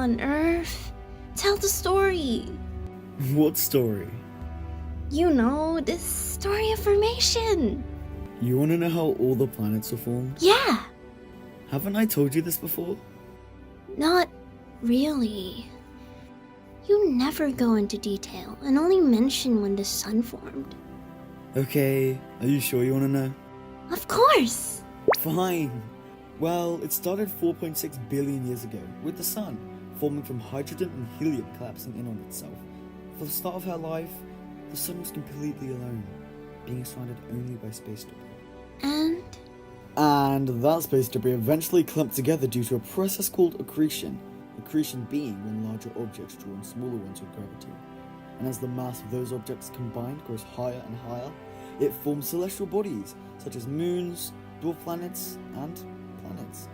on, Earth. Tell the story. What story? You know, this story of formation. You want to know how all the planets were formed? Yeah. Haven't I told you this before? Not really. You never go into detail and only mention when the sun formed. Okay, are you sure you want to know? Of course. Fine. Well, it started 4.6 billion years ago, with the sun forming from hydrogen and helium collapsing in on itself. For the start of her life, the sun was completely alone, being surrounded only by space debris. And that space debris eventually clumped together due to a process called accretion. Accretion being when larger objects draw on smaller ones with gravity. And as the mass of those objects combined grows higher and higher, it forms celestial bodies, such as moons, dwarf planets, and planets.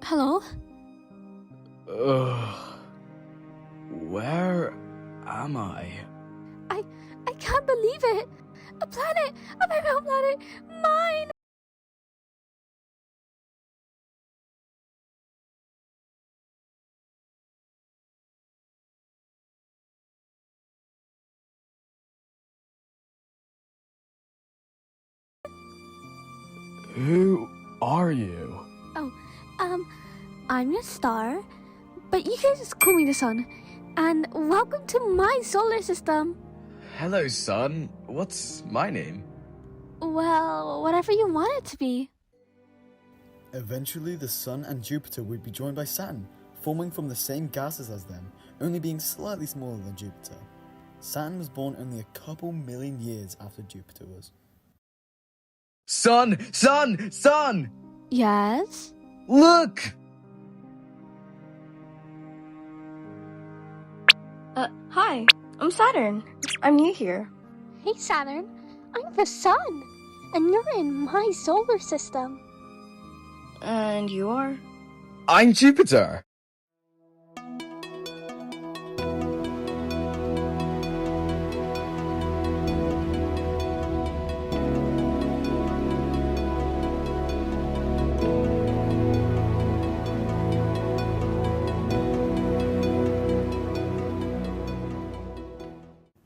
Hello? Where am I? I can't believe it! A planet! A very own planet! Mine! Who are you? Oh, I'm your star, but you can just call me the sun. And welcome to my solar system. Hello, son. What's my name? Well, whatever you want it to be. Eventually, the Sun and Jupiter would be joined by Saturn, forming from the same gases as them, only being slightly smaller than Jupiter. Saturn was born only a couple million years after Jupiter was. Son! Son! Son! Yes? Look! Hi, I'm Saturn. I'm new here. Hey, Saturn. I'm the sun. And you're in my solar system. And you are? I'm Jupiter!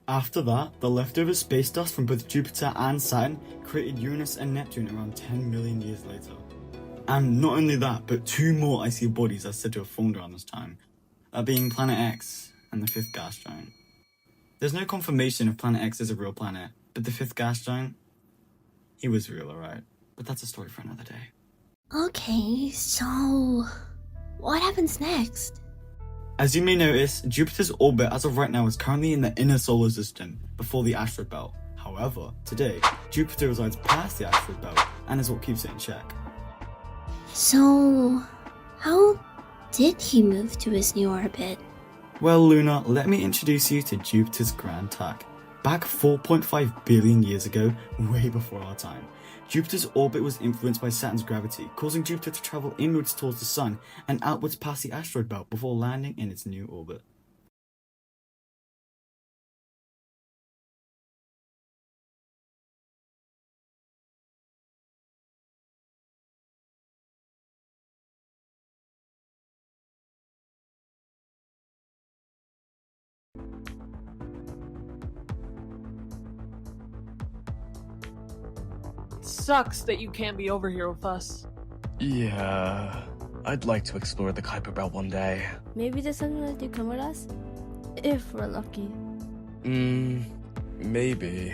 After that, the leftover space dust from both Jupiter and Saturn created Uranus and Neptune around 10 million years later. And not only that, but two more icy bodies are said to have formed around this time, that being Planet X and the fifth gas giant. There's no confirmation if Planet X is a real planet, but the fifth gas giant, he was real, alright. But that's a story for another day. Okay, so what happens next? As you may notice, Jupiter's orbit as of right now is currently in the inner solar system, before the asteroid belt. However, today, Jupiter resides past the asteroid belt, and is what keeps it in check. So, how did he move to his new orbit? Well, Luna, let me introduce you to Jupiter's grand tack. Back 4.5 billion years ago, way before our time, Jupiter's orbit was influenced by Saturn's gravity, causing Jupiter to travel inwards towards the Sun and outwards past the asteroid belt before landing in its new orbit. Sucks that you can't be over here with us. Yeah, I'd like to explore the Kuiper Belt one day. Maybe the sun will let you come with us? If we're lucky. Maybe.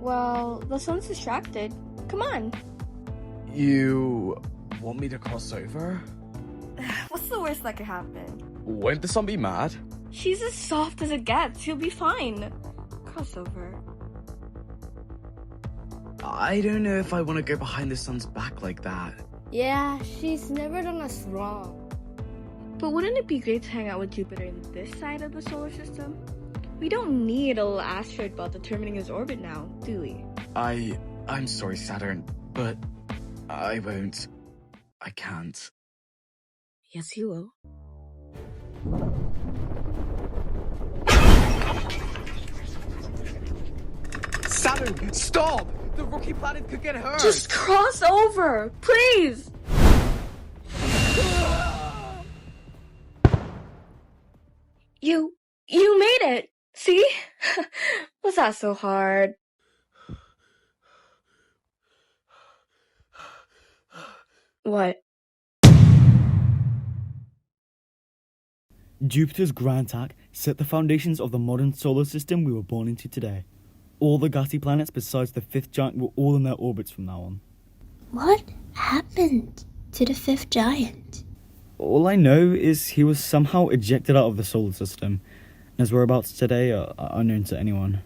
Well, the sun's distracted. Come on. You want me to cross over? What's the worst that could happen? Won't the sun be mad? She's as soft as it gets. He'll be fine. Cross over. I don't know if I want to go behind the sun's back like that. Yeah, she's never done us wrong. But wouldn't it be great to hang out with Jupiter in this side of the solar system? We don't need a little asteroid belt determining his orbit now, do we? I'm sorry, Saturn, but I won't. I can't. Yes, you will. Saturn, stop! The rocky planet could get hurt! Just cross over, please! You made it! See? Was that so hard? What? Jupiter's grand tack set the foundations of the modern solar system we were born into today. All the gassy planets besides the fifth giant were all in their orbits from now on. What happened to the fifth giant? All I know is he was somehow ejected out of the solar system, and his whereabouts today are unknown to anyone.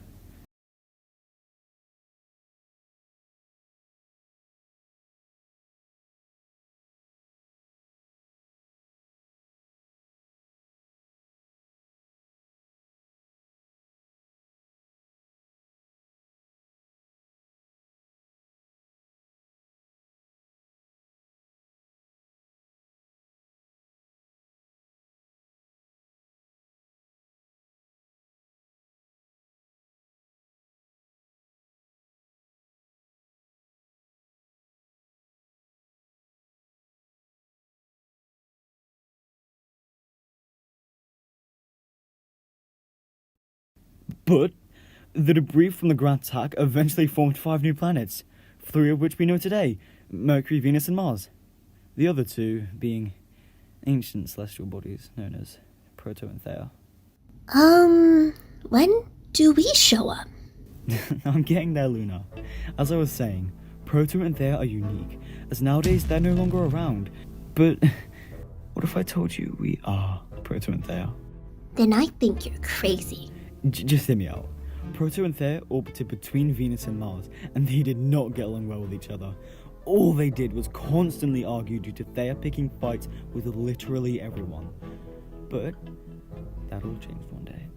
But the debris from the grand tack eventually formed 5 new planets, 3 of which we know today: Mercury, Venus, and Mars. The other 2 being ancient celestial bodies known as Proto and Theia. When do we show up? I'm getting there, Luna. As I was saying, Proto and Theia are unique, as nowadays they're no longer around. But what if I told you we are Proto and Theia? Then I think you're crazy. Just hear me out. Proto and Theia orbited between Venus and Mars, and they did not get along well with each other. All they did was constantly argue due to Theia picking fights with literally everyone. But that all changed one day.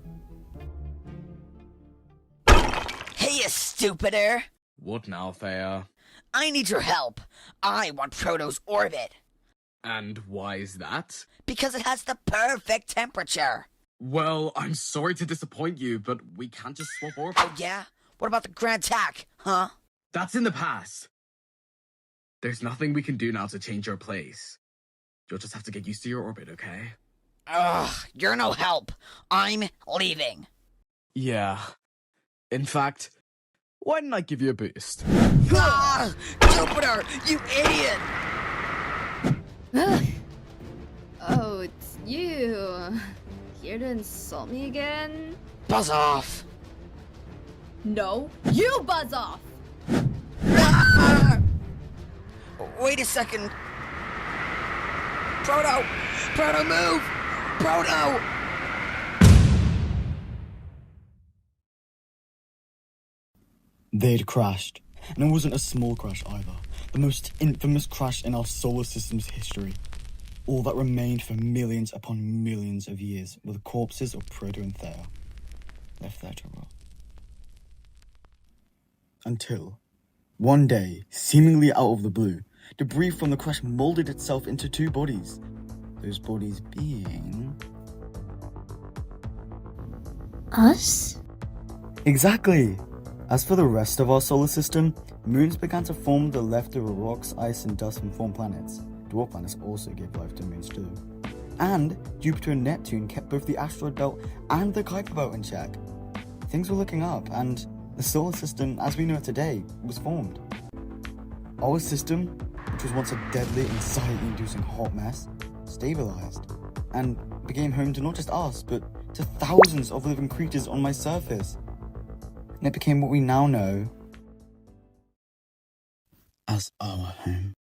Hey, you stupider! What now, Thea? I need your help. I want Proto's orbit. And why is that? Because it has the perfect temperature. Well, I'm sorry to disappoint you, but we can't just swap orbits. Oh, yeah? What about the grand tack, huh? That's in the past. There's nothing we can do now to change your place. You'll just have to get used to your orbit, okay? Ugh, you're no help. I'm leaving. Yeah. In fact, why didn't I give you a boost? Ah! Jupiter, you idiot! Oh, it's you. Here to insult me again? Buzz off. No, you buzz off! Ah! Wait a second. Proto! Proto, move! Proto! They'd crashed, and it wasn't a small crash either. The most infamous crash in our solar system's history. All that remained for millions upon millions of years were the corpses of Proto and Theia, left there to rot. Until, one day, seemingly out of the blue, debris from the crash molded itself into 2 bodies. Those bodies being... Us? Exactly! As for the rest of our solar system, moons began to form that left over rocks, ice, and dust from formed planets. Dwarf planets also gave life to moons too. And Jupiter and Neptune kept both the asteroid belt and the Kuiper belt in check. Things were looking up, and the solar system, as we know it today, was formed. Our system, which was once a deadly, anxiety-inducing hot mess, stabilized, and became home to not just us, but to thousands of living creatures on my surface. And it became what we now know as our home.